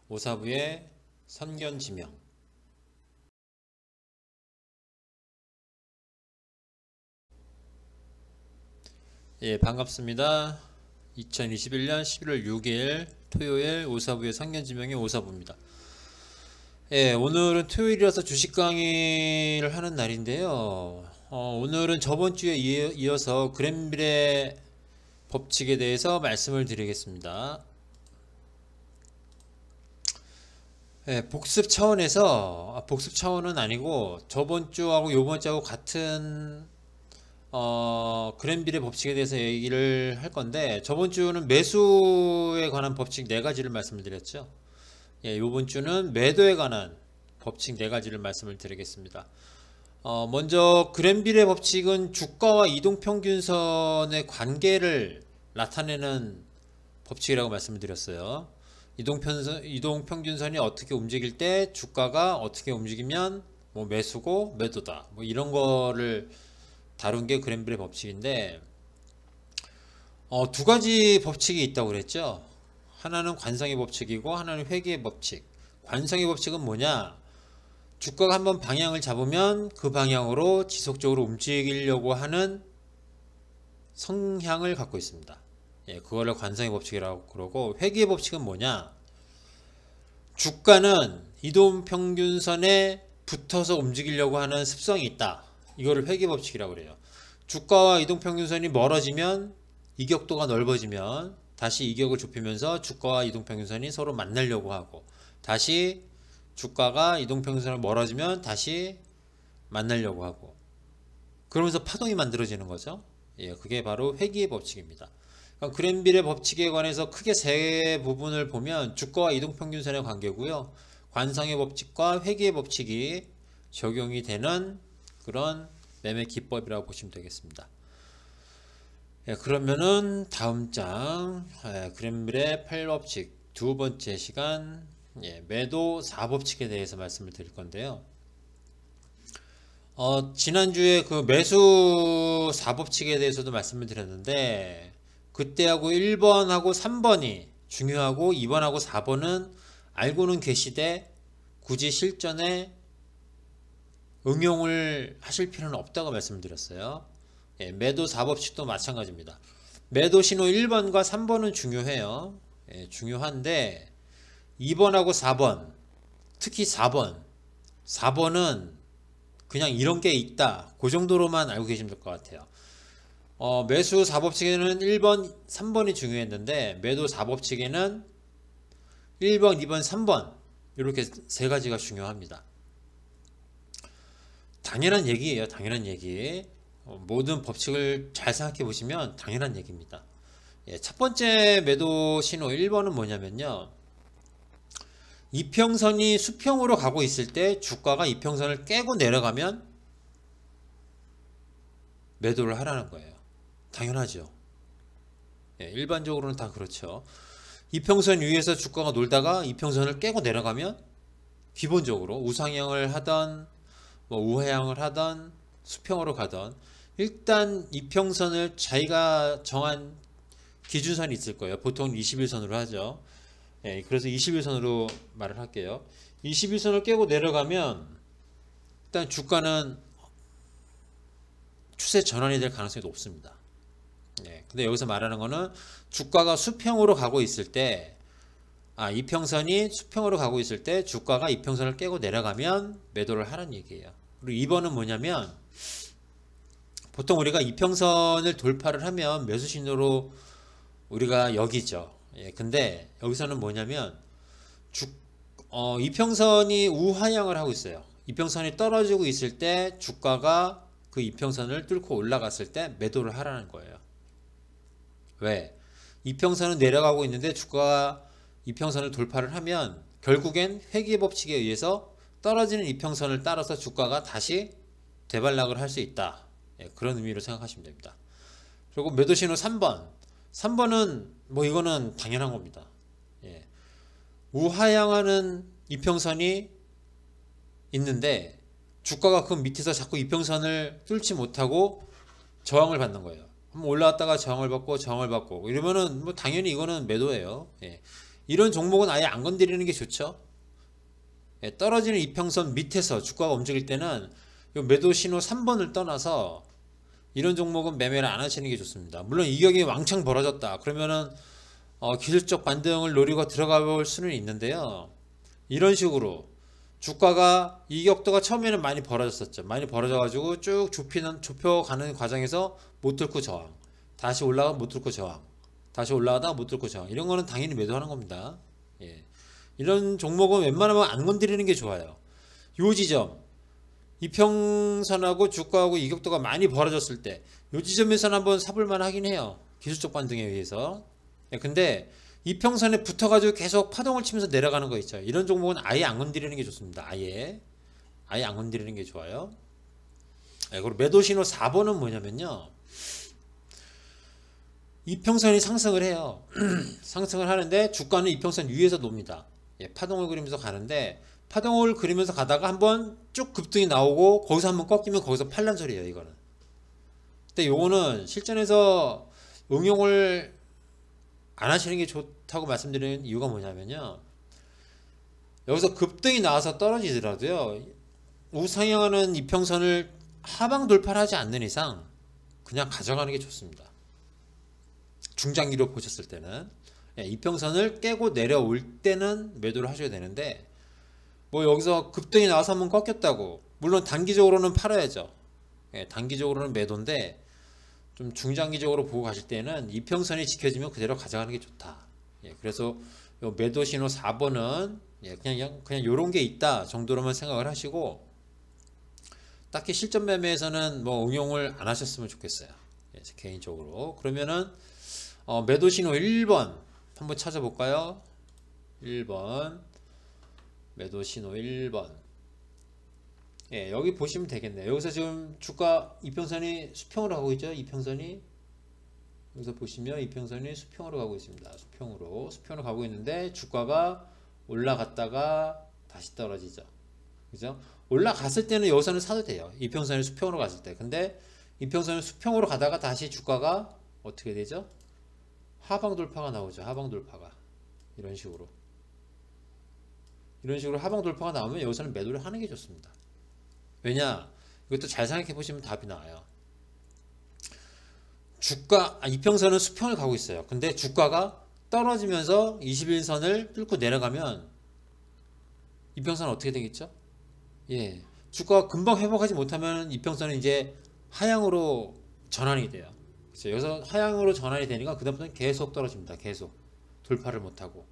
오사부의 선견지명. 예, 반갑습니다. 2021년 11월 6일 토요일 오사부의 선견지명의 오사부입니다. 예, 오늘은 토요일이라서 주식 강의를 하는 날인데요. 오늘은 저번 주에 이어서 그랜빌의 법칙에 대해서 말씀을 드리겠습니다. 예, 복습 차원에서, 복습 차원은 아니고 저번 주하고 요번 주하고 같은 그랜빌의 법칙에 대해서 얘기를 할 건데, 저번 주는 매수에 관한 법칙 4가지를 말씀을 드렸죠. 예, 요번 주는 매도에 관한 법칙 4가지를 말씀을 드리겠습니다. 먼저 그랜빌의 법칙은 주가와 이동평균선의 관계를 나타내는 법칙이라고 말씀을 드렸어요. 이동평균선이 어떻게 움직일 때 주가가 어떻게 움직이면 뭐 매수고 매도다, 뭐 이런 거를 다룬 게 그랜빌의 법칙인데, 2가지 법칙이 있다고 그랬죠. 하나는 관성의 법칙이고 하나는 회귀의 법칙. 관성의 법칙은 뭐냐? 주가가 한번 방향을 잡으면 그 방향으로 지속적으로 움직이려고 하는 성향을 갖고 있습니다. 예, 그거를 관성의 법칙이라고 그러고, 회귀의 법칙은 뭐냐? 주가는 이동평균선에 붙어서 움직이려고 하는 습성이 있다. 이거를 회귀의 법칙이라고 그래요. 주가와 이동평균선이 멀어지면, 이격도가 넓어지면 다시 이격을 좁히면서 주가와 이동평균선이 서로 만나려고 하고, 다시 주가가 이동평균선을 멀어지면 다시 만나려고 하고, 그러면서 파동이 만들어지는 거죠. 예, 그게 바로 회귀의 법칙입니다. 그랜빌의 법칙에 관해서 크게 3부분을 보면 주가와 이동평균선의 관계고요, 관성의 법칙과 회귀의 법칙이 적용이 되는 그런 매매 기법이라고 보시면 되겠습니다. 예, 그러면은 다음 장, 그랜빌의 8법칙 2번째 시간, 매도 4법칙에 대해서 말씀을 드릴 건데요. 지난주에 그 매수 4법칙에 대해서도 말씀을 드렸는데, 그때하고 1번하고 3번이 중요하고 2번하고 4번은 알고는 계시되 굳이 실전에 응용을 하실 필요는 없다고 말씀드렸어요. 예, 매도 4법칙도 마찬가지입니다. 매도 신호 1번과 3번은 중요해요. 예, 중요한데 2번하고 4번, 특히 4번은 그냥 이런 게 있다, 그 정도로만 알고 계시면 될 것 같아요. 매수 4법칙에는 1번, 3번이 중요했는데 매도 4법칙에는 1번, 2번, 3번 이렇게 3가지가 중요합니다. 당연한 얘기예요. 당연한 얘기. 모든 법칙을 잘 생각해 보시면 당연한 얘기입니다. 예, 첫 번째 매도 신호 1번은 뭐냐면요, 이평선이 수평으로 가고 있을 때 주가가 이평선을 깨고 내려가면 매도를 하라는 거예요. 당연하죠. 예, 일반적으로는 다 그렇죠. 이평선 위에서 주가가 놀다가 이평선을 깨고 내려가면 기본적으로 우상향을 하던 뭐 우하향을 하던 수평으로 가던 일단 이평선을 자기가 정한 기준선이 있을 거예요. 보통 21선으로 하죠. 예, 그래서 21선으로 말을 할게요. 21선을 깨고 내려가면 일단 주가는 추세 전환이 될 가능성이 높습니다. 예, 근데 여기서 말하는 거는 주가가 수평으로 가고 있을 때, 이평선이 수평으로 가고 있을 때 주가가 이평선을 깨고 내려가면 매도를 하라는 얘기예요. 그리고 2번은 뭐냐면, 보통 우리가 이평선을 돌파를 하면 매수 신호로 우리가 여기죠. 예, 근데 여기서는 뭐냐면 이평선이 우하향을 하고 있어요. 이평선이 떨어지고 있을 때 주가가 그 이평선을 뚫고 올라갔을 때 매도를 하라는 거예요. 왜? 이평선은 내려가고 있는데 주가가 이평선을 돌파를 하면 결국엔 회귀의 법칙에 의해서 떨어지는 이평선을 따라서 주가가 다시 되반락을 할 수 있다. 예, 그런 의미로 생각하시면 됩니다. 그리고 매도 신호 3번은 뭐 이거는 당연한 겁니다. 예, 우하향하는 이평선이 있는데 주가가 그 밑에서 자꾸 이평선을 뚫지 못하고 저항을 받는 거예요. 한번 올라왔다가 저항을 받고 이러면은 뭐 당연히 이거는 매도예요. 예. 이런 종목은 아예 안 건드리는 게 좋죠. 예, 떨어지는 이평선 밑에서 주가가 움직일 때는 요 매도 신호 3번을 떠나서 이런 종목은 매매를 안 하시는 게 좋습니다. 물론 이격이 왕창 벌어졌다 그러면은 기술적 반등을 노리고 들어가 볼 수는 있는데요. 이런 식으로 주가가 이격도가 처음에는 많이 벌어졌었죠. 많이 벌어져 가지고 쭉 좁혀가는 과정에서 못 뚫고 저항, 다시 올라가 못 뚫고 저항, 다시 올라가다가 못 뚫고 저항, 이런 거는 당연히 매도하는 겁니다. 예. 이런 종목은 웬만하면 안 건드리는 게 좋아요. 요 지점, 이평선하고 주가하고 이격도가 많이 벌어졌을 때 요 지점에서는 한번 사볼만 하긴 해요. 기술적 반등에 의해서. 예, 근데 이평선에 붙어가지고 계속 파동을 치면서 내려가는 거 있죠. 이런 종목은 아예 안 건드리는 게 좋습니다. 아예 안 건드리는 게 좋아요. 예, 그리고 매도 신호 4번은 뭐냐면요. 이평선이 상승을 해요. 상승을 하는데 주가는 이평선 위에서 놉니다. 예, 파동을 그리면서 가는데 파동을 그리면서 가다가 한번 쭉 급등이 나오고 거기서 한번 꺾이면 거기서 팔란 소리예요. 이거는. 근데 요거는 실전에서 응용을 안 하시는 게 좋다고 말씀드리는 이유가 뭐냐면요. 여기서 급등이 나와서 떨어지더라도요. 우상향하는 이평선을 하방 돌파를 하지 않는 이상 그냥 가져가는 게 좋습니다. 중장기로 보셨을 때는. 예, 이평선을 깨고 내려올 때는 매도를 하셔야 되는데 뭐 여기서 급등이 나와서 한번 꺾였다고 물론 단기적으로는 팔아야죠. 예, 단기적으로는 매도인데 좀 중장기적으로 보고 가실 때는 이평선이 지켜지면 그대로 가져가는 게 좋다. 예, 그래서 요 매도 신호 4번은 예, 그냥 요런 게 있다 정도로만 생각을 하시고 딱히 실전 매매에서는 뭐 응용을 안 하셨으면 좋겠어요. 예, 개인적으로. 그러면은 매도 신호 1번 한번 찾아볼까요? 1번 매도 신호 1번. 예, 여기 보시면 되겠네요. 여기서 지금 주가 이평선이 수평으로 가고 있죠. 이평선이 여기서 보시면 이평선이 수평으로 가고 있습니다. 수평으로 가고 있는데 주가가 올라갔다가 다시 떨어지죠. 그죠? 올라갔을 때는 여기서는 사도 돼요. 이평선이 수평으로 갔을 때. 근데 이평선이 수평으로 가다가 다시 주가가 어떻게 되죠? 하방 돌파가 나오죠. 하방 돌파가 이런 식으로 하방 돌파가 나오면 여기서는 매도를 하는 게 좋습니다. 왜냐? 이것도 잘 생각해 보시면 답이 나와요. 이평선은 수평을 가고 있어요. 근데 주가가 떨어지면서 21선을 뚫고 내려가면 이평선은 어떻게 되겠죠? 예, 주가가 금방 회복하지 못하면 이평선은 이제 하향으로 전환이 돼요. 그래서 여기서 하향으로 전환이 되니까 그다음부터는 계속 떨어집니다. 계속 돌파를 못하고.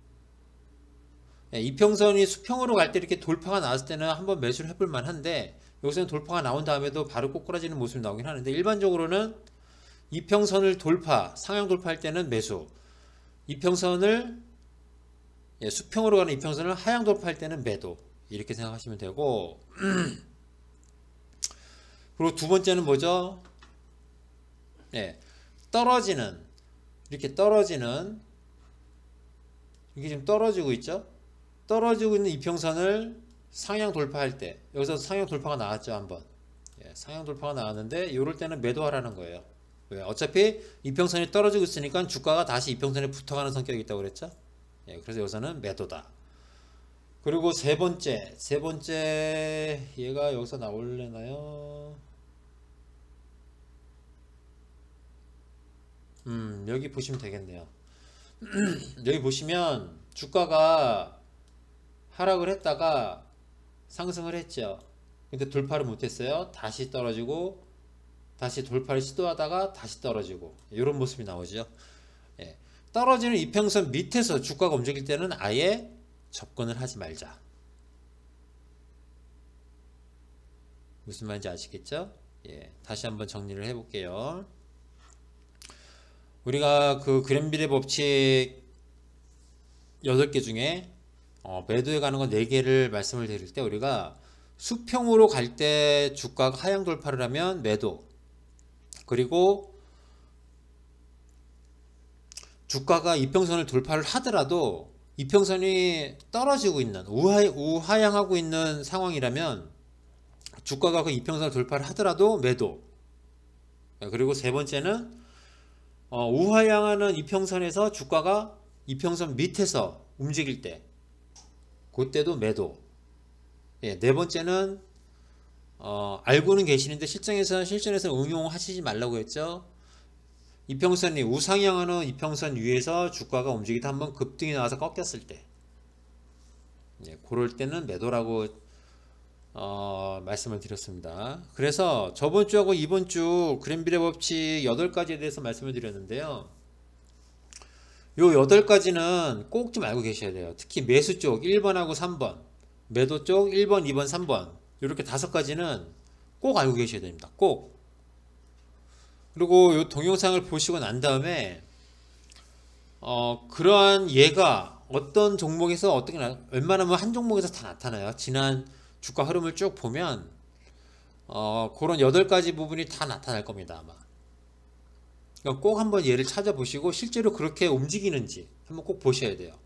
예, 이평선이 수평으로 갈 때 이렇게 돌파가 나왔을 때는 한번 매수를 해볼 만한데 여기서는 돌파가 나온 다음에도 바로 꼬꾸라지는 모습이 나오긴 하는데 일반적으로는 이평선을 상향 돌파할 때는 매수, 이평선을 수평으로 가는 이평선을 하향 돌파할 때는 매도, 이렇게 생각하시면 되고 그리고 두 번째는 뭐죠? 네, 이렇게 떨어지는 이게 지금 떨어지고 있죠? 떨어지고 있는 이평선을 상향 돌파할 때 여기서 상향 돌파가 나왔죠. 한번 상향 돌파가 나왔는데 이럴 때는 매도하라는 거예요. 왜? 어차피 이평선이 떨어지고 있으니까 주가가 다시 이평선에 붙어가는 성격이 있다고 그랬죠. 그래서 여기서는 매도다. 그리고 세 번째 얘가 여기서 나올래나요? 여기 보시면 되겠네요. 여기 보시면 주가가 하락을 했다가 상승을 했죠. 근데 돌파를 못했어요. 다시 떨어지고 다시 돌파를 시도하다가 다시 떨어지고 이런 모습이 나오죠. 예. 떨어지는 이평선 밑에서 주가가 움직일 때는 아예 접근을 하지 말자. 무슨 말인지 아시겠죠? 예. 다시 한번 정리를 해볼게요. 우리가 그 그랜빌의 법칙 8개 중에 매도에 가는 거 4개를 말씀을 드릴 때 우리가 수평으로 갈 때 주가가 하향 돌파를 하면 매도, 그리고 주가가 이평선을 돌파를 하더라도 이평선이 떨어지고 있는 우하향하고 있는 상황이라면 주가가 그 이평선을 돌파를 하더라도 매도. 그리고 세 번째는 우하향하는 이평선에서 주가가 이평선 밑에서 움직일 때 그때도 매도. 예, 네 번째는 알고는 계시는데 실전에서 응용하시지 말라고 했죠. 이평선이 우상향하는 이평선 위에서 주가가 움직이다 한번 급등이 나와서 꺾였을 때, 예, 그럴 때는 매도라고 말씀을 드렸습니다. 그래서 저번 주하고 이번 주 그랜빌의 법칙 8가지에 대해서 말씀을 드렸는데요. 요 8가지는 꼭 좀 알고 계셔야 돼요. 특히 매수 쪽 1번하고 3번, 매도 쪽 1번, 2번, 3번, 이렇게 5가지는 꼭 알고 계셔야 됩니다. 꼭. 그리고 이 동영상을 보시고 난 다음에 그러한 예가 어떤 종목에서 어떻게 웬만하면 한 종목에서 다 나타나요. 지난 주가 흐름을 쭉 보면 그런 8가지 부분이 다 나타날 겁니다. 아마. 그러니까 꼭 한번 예를 찾아보시고 실제로 그렇게 움직이는지 한번 꼭 보셔야 돼요.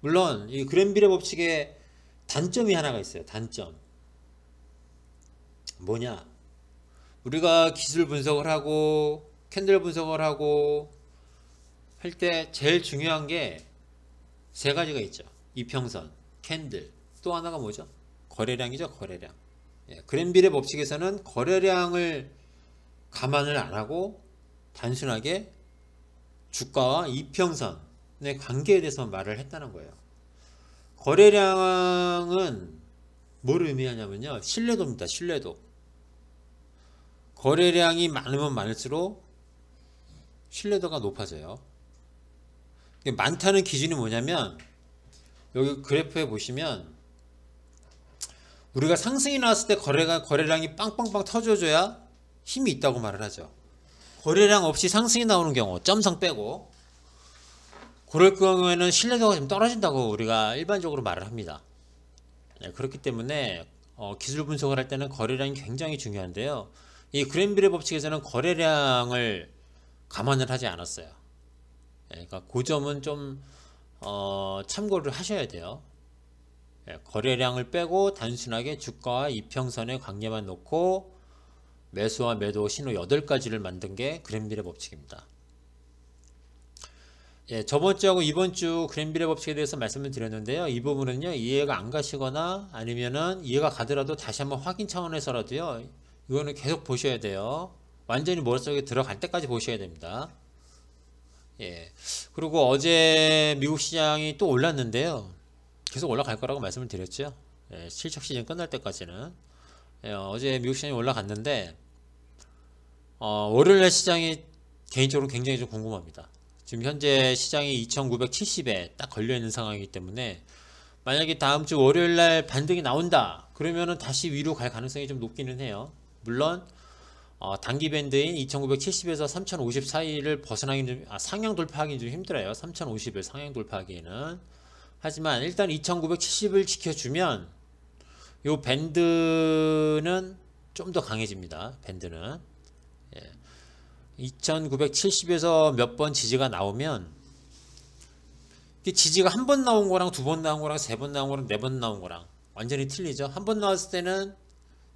물론 이 그랜빌의 법칙에 단점이 하나가 있어요. 단점. 뭐냐? 우리가 기술 분석을 하고 캔들 분석을 하고 할 때 제일 중요한 게 3가지가 있죠. 이평선, 캔들, 또 하나가 뭐죠? 거래량이죠. 거래량. 예, 그랜빌의 법칙에서는 거래량을 감안을 안 하고 단순하게 주가와 이평선의 관계에 대해서 말을 했다는 거예요. 거래량은 뭘 의미하냐면요, 신뢰도입니다. 신뢰도. 거래량이 많으면 많을수록 신뢰도가 높아져요. 많다는 기준이 뭐냐면, 여기 그래프에 보시면 우리가 상승이 나왔을 때 거래량이 빵빵빵 터져줘야 힘이 있다고 말을 하죠. 거래량 없이 상승이 나오는 경우, 점성 빼고, 그럴 경우에는 신뢰도가 좀 떨어진다고 우리가 일반적으로 말을 합니다. 네, 그렇기 때문에 기술 분석을 할 때는 거래량이 굉장히 중요한데요. 이 그랜빌의 법칙에서는 거래량을 감안을 하지 않았어요. 네, 그러니까 그 점은 좀 참고를 하셔야 돼요. 네, 거래량을 빼고 단순하게 주가와 이평선의 관계만 놓고 매수와 매도 신호 8가지를 만든 게 그랜빌의 법칙입니다. 예, 저번 주하고 이번 주 그랜빌의 법칙에 대해서 말씀을 드렸는데요. 이 부분은요, 이해가 안 가시거나 아니면은 이해가 가더라도 다시 한번 확인 차원에서라도요, 이거는 계속 보셔야 돼요. 완전히 머릿속에 들어갈 때까지 보셔야 됩니다. 예. 그리고 어제 미국 시장이 또 올랐는데요. 계속 올라갈 거라고 말씀을 드렸죠. 예, 실적 시즌 끝날 때까지는. 예, 어제 미국 시장이 올라갔는데, 월요일날 시장이 개인적으로 굉장히 좀 궁금합니다. 지금 현재 시장이 2970에 딱 걸려있는 상황이기 때문에 만약에 다음 주 월요일날 반등이 나온다 그러면은 다시 위로 갈 가능성이 좀 높기는 해요. 물론 단기 밴드인 2970에서 3050 사이를 벗어나기는 좀, 상향 돌파하기는 좀 힘들어요. 3050을 상향 돌파하기에는. 하지만 일단 2970을 지켜주면 요 밴드는 좀 더 강해집니다. 밴드는. 예. 2970에서 몇 번 지지가 나오면, 지지가 한 번 나온 거랑 2번 나온 거랑 3번 나온 거랑 4번 나온 거랑 완전히 틀리죠. 한 번 나왔을 때는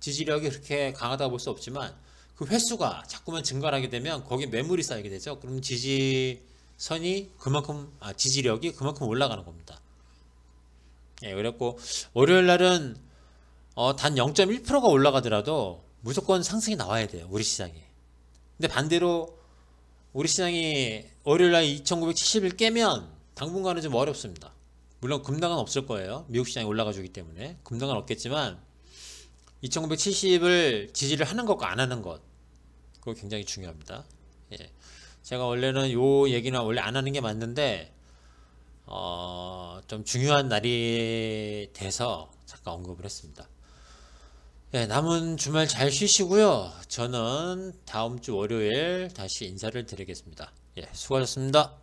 지지력이 그렇게 강하다고 볼 수 없지만 그 횟수가 자꾸만 증가를 하게 되면 거기에 매물이 쌓이게 되죠. 그럼 지지선이 그만큼, 지지력이 그만큼 올라가는 겁니다. 예, 그랬고 월요일 날은 단 0.1%가 올라가더라도 무조건 상승이 나와야 돼요. 우리 시장이. 근데 반대로 우리 시장이 월요일날 2970을 깨면 당분간은 좀 어렵습니다. 물론 급락은 없을 거예요. 미국 시장이 올라가 주기 때문에 급락은 없겠지만 2970을 지지를 하는 것과 안 하는 것, 그거 굉장히 중요합니다. 예. 제가 원래는 요 얘기는 원래 안 하는 게 맞는데 좀 중요한 날이 돼서 잠깐 언급을 했습니다. 예, 남은 주말 잘 쉬시고요. 저는 다음 주 월요일 다시 인사를 드리겠습니다. 예, 수고하셨습니다.